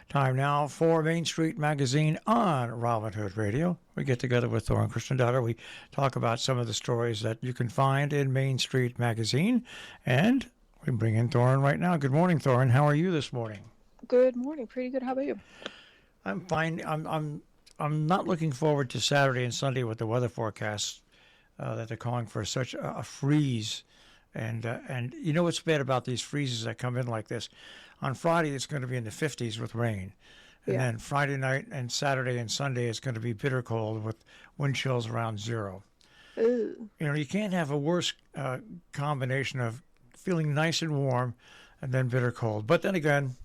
Time now for Main Street Magazine on Robin Hood Radio. We get together with Thorunn Kristjansdottir. We talk about some of the stories that you can find in Main Street Magazine, and we bring in Thorunn right now. Good morning, Thorunn. How are you this morning? Good morning. Pretty good. How about you? I'm fine. I'm not looking forward to Saturday and Sunday with the weather forecasts that they're calling for such a freeze. And you know what's bad about these freezes that come in like this? On Friday, it's going to be in the 50s with rain. And then Friday night and Saturday and Sunday, it's going to be bitter cold with wind chills around zero. Ooh. You know, you can't have a worse combination of feeling nice and warm and then bitter cold. But then again,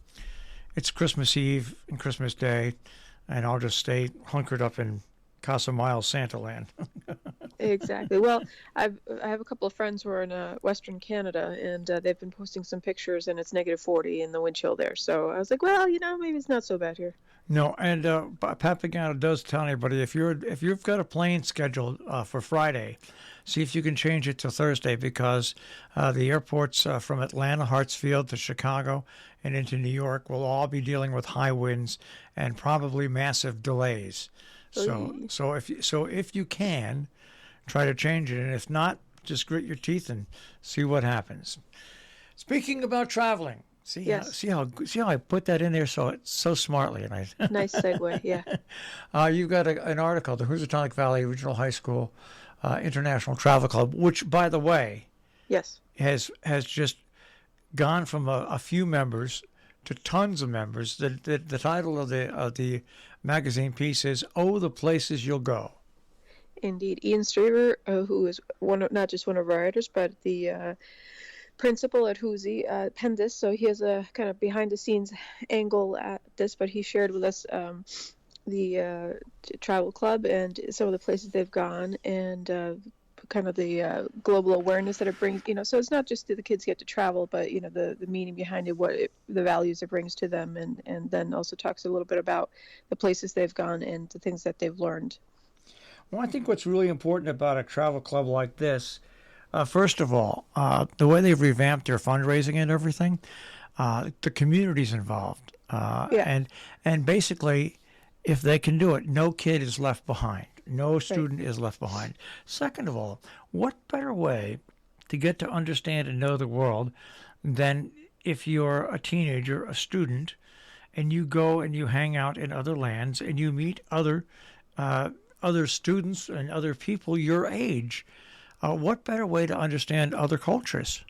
it's Christmas Eve and Christmas Day, and I'll just stay hunkered up in Casa Miles, Santa Land. Exactly. Well, I have a couple of friends who are in Western Canada, and they've been posting some pictures, and it's -40 in the wind chill there. So I was like, well, maybe it's not so bad here. No, and Papagano does tell anybody if you've got a plane scheduled for Friday, see if you can change it to Thursday because the airports from Atlanta, Hartsfield to Chicago and into New York will all be dealing with high winds and probably massive delays. So if you can, try to change it, and if not, just grit your teeth and see what happens. Speaking about traveling. See how I put that in there so smartly, and Nice segue, yeah. You've got an article, the Housatonic Valley Regional High School International Travel Club, which, by the way, yes, has just gone from a few members to tons of members. The title of the magazine piece is "Oh, the Places You'll Go." Indeed, Ian Straver, who is not just one of our writers, but the principal at Hoosie, penned this, so he has a kind of behind-the-scenes angle at this, but he shared with us the travel club and some of the places they've gone and kind of the global awareness that it brings, so it's not just that the kids get to travel, but, the meaning behind it, the values it brings to them, and then also talks a little bit about the places they've gone and the things that they've learned. Well, I think what's really important about a travel club like this, first of all, the way they've revamped their fundraising and everything, the community's involved. And basically, if they can do it, no kid is left behind. No student is left behind. Second of all, what better way to get to understand and know the world than if you're a teenager, a student, and you go and you hang out in other lands and you meet other students and other people your age. What better way to understand other cultures?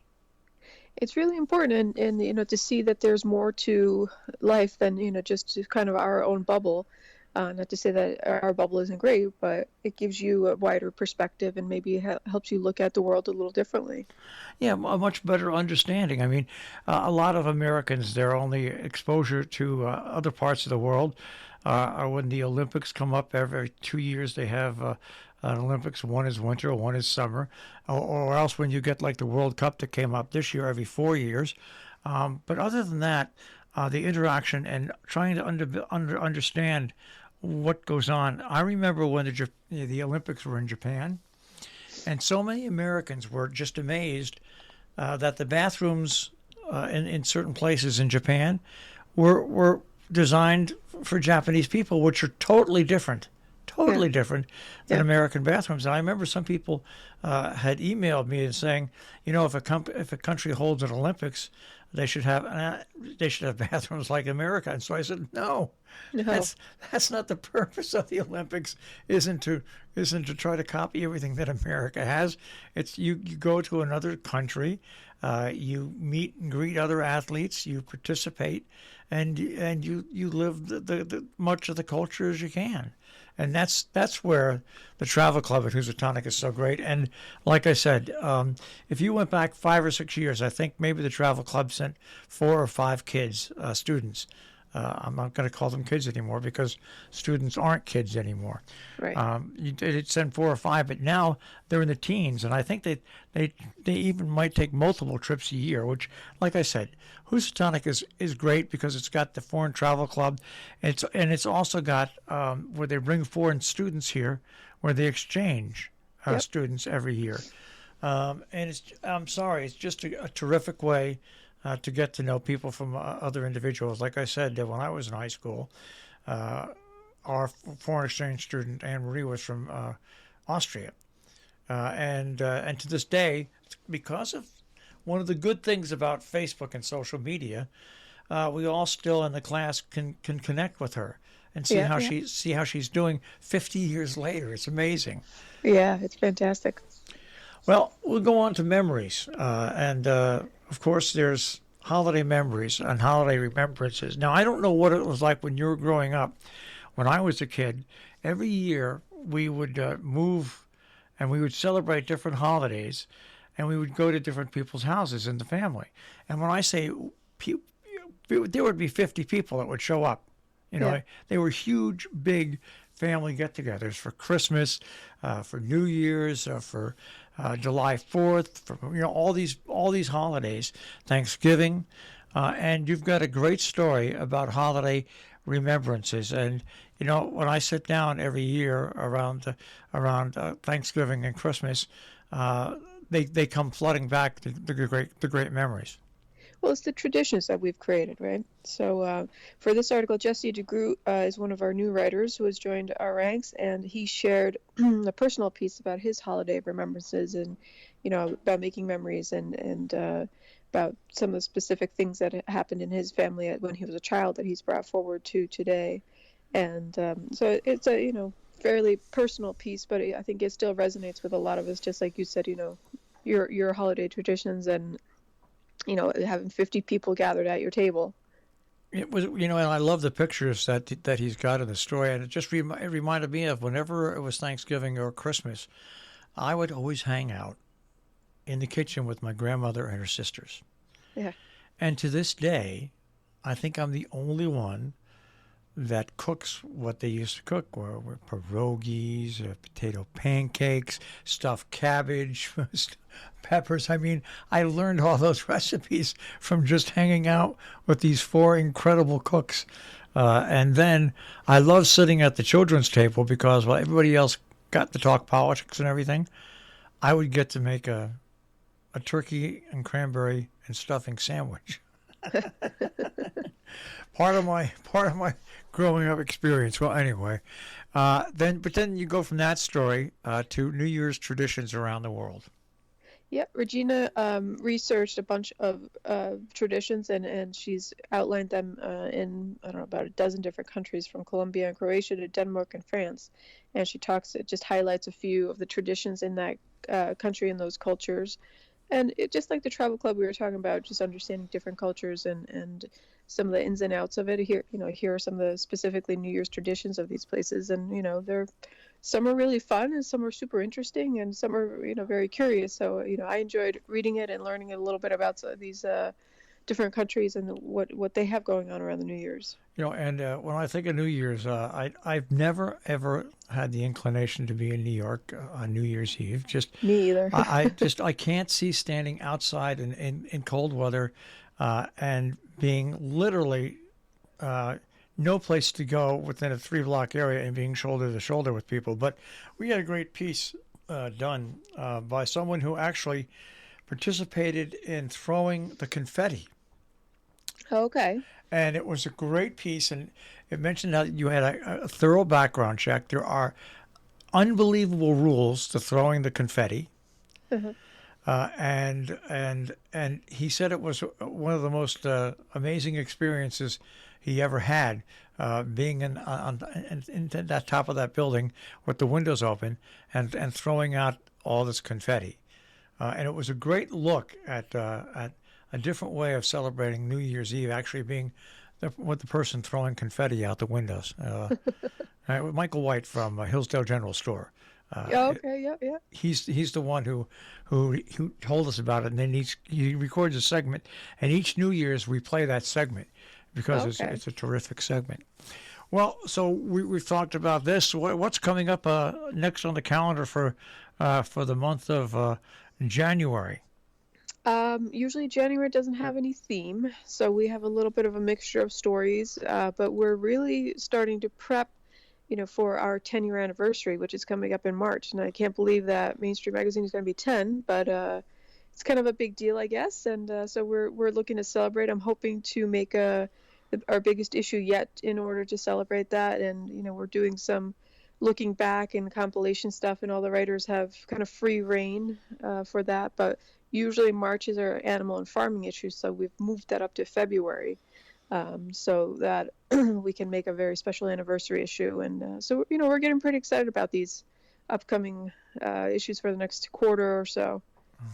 It's really important, and to see that there's more to life than just kind of our own bubble. Not to say that our bubble isn't great, but it gives you a wider perspective and maybe helps you look at the world a little differently. Yeah, a much better understanding. I mean, a lot of Americans, their only exposure to other parts of the world are when the Olympics come up every 2 years. They have an Olympics. One is winter, one is summer, or else when you get like the World Cup that came up this year every 4 years. But other than that, the interaction and trying to understand what goes on. I remember when the Olympics were in Japan, and so many Americans were just amazed that the bathrooms in certain places in Japan were designed for Japanese people, which are totally different than American bathrooms. And I remember some people had emailed me and saying, if a country holds an Olympics, they should have bathrooms like America. And so I said, no. That's not the purpose of the Olympics. Isn't to try to copy everything that America has. It's you go to another country, you meet and greet other athletes, you participate, and you live the much of the culture as you can. And that's where the travel club at Housatonic is so great. And like I said, if you went back 5 or 6 years, I think maybe the travel club sent 4 or 5 kids, students. I'm not going to call them kids anymore because students aren't kids anymore. Right. It sent 4 or 5, but now they're in the teens, and I think they even might take multiple trips a year. Which, like I said, Housatonic is great because it's got the foreign travel club, and it's also got where they bring foreign students here, where they exchange students every year. And it's just a terrific way to get to know people from other individuals. Like I said, that when I was in high school, uh, our foreign exchange student Anne Marie was from Austria, and to this day, because of one of the good things about Facebook and social media, we all still in the class can connect with her and Yeah, yeah, see how she's doing 50 years later. It's amazing. yeah. It's fantastic. Well, we'll go on to memories, and of course, there's holiday memories and holiday remembrances. Now, I don't know what it was like when you were growing up. When I was a kid, every year we would move and we would celebrate different holidays, and we would go to different people's houses in the family. And when I say there would be 50 people that would show up. You Yeah. know, they were huge, big family get-togethers for Christmas, for New Year's, for July 4th, for all these holidays, Thanksgiving, and you've got a great story about holiday remembrances. And when I sit down every year around Thanksgiving and Christmas, uh, they come flooding back the great memories. Well, it's the traditions that we've created, right? So for this article, Jesse DeGroot is one of our new writers who has joined our ranks, and he shared a personal piece about his holiday remembrances and, about making memories and about some of the specific things that happened in his family when he was a child that he's brought forward to today. And so it's a, fairly personal piece, but I think it still resonates with a lot of us, just like you said, your holiday traditions and having 50 people gathered at your table. It was, and I love the pictures that he's got in the story, and it just it reminded me of whenever it was Thanksgiving or Christmas, I would always hang out in the kitchen with my grandmother and her sisters. Yeah. And to this day, I think I'm the only one that cooks what they used to cook, were pierogies, potato pancakes, stuffed cabbage, peppers. I mean, I learned all those recipes from just hanging out with these four incredible cooks. And then I love sitting at the children's table because while everybody else got to talk politics and everything, I would get to make a turkey and cranberry and stuffing sandwich. Part of my growing up experience. Well, anyway, then you go from that story to New Year's traditions around the world. Yeah, Regina researched a bunch of traditions and she's outlined them in, I don't know, about a dozen different countries from Colombia and Croatia to Denmark and France. And it just highlights a few of the traditions in that country and those cultures. And it just like the travel club we were talking about, just understanding different cultures and some of the ins and outs of it. Here are some of the specifically New Year's traditions of these places, and they're some are really fun and some are super interesting and some are very curious. So I enjoyed reading it and learning a little bit about these different countries and what they have going on around the New Year's. And when I think of New Year's, I've never ever had the inclination to be in New York on New Year's Eve. Just Me either. I can't see standing outside in cold weather and being literally no place to go within a 3-block area and being shoulder to shoulder with people. But we had a great piece done by someone who actually participated in throwing the confetti. Okay. And it was a great piece, and it mentioned that you had a thorough background check. There are unbelievable rules to throwing the confetti, Uh-huh. and he said it was one of the most amazing experiences he ever had, being in that top of that building with the windows open and throwing out all this confetti, and it was a great look at a different way of celebrating New Year's Eve, actually being with the person throwing confetti out the windows. Michael White from Hillsdale General Store. Okay, yeah. He's the one who told us about it, and then he records a segment, and each New Year's we play that segment because Okay. it's a terrific segment. Well, so we've talked about this. What's coming up next on the calendar for the month of January? Usually January doesn't have any theme, so we have a little bit of a mixture of stories, but we're really starting to prep, for our 10-year anniversary, which is coming up in March. And I can't believe that Main Street Magazine is going to be 10, but it's kind of a big deal, I guess. And so we're looking to celebrate. I'm hoping to make our biggest issue yet in order to celebrate that. And we're doing some looking back and compilation stuff, and all the writers have kind of free reign for that. But usually March is our animal and farming issue, so we've moved that up to February, so that we can make a very special anniversary issue. And so we're getting pretty excited about these upcoming issues for the next quarter or so.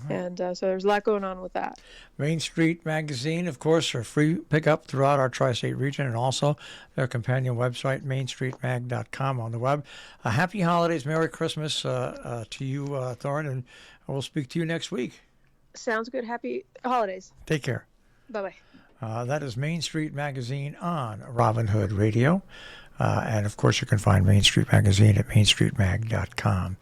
And so there's a lot going on with that. Main Street Magazine, of course, are free pickup throughout our tri-state region, and also their companion website, mainstreetmag.com on the web. Happy holidays, Merry Christmas to you, Thorunn, and we'll speak to you next week. Sounds good. Happy holidays. Take care. Bye-bye. That is Main Street Magazine on Robin Hood Radio. And, of course, you can find Main Street Magazine at mainstreetmag.com.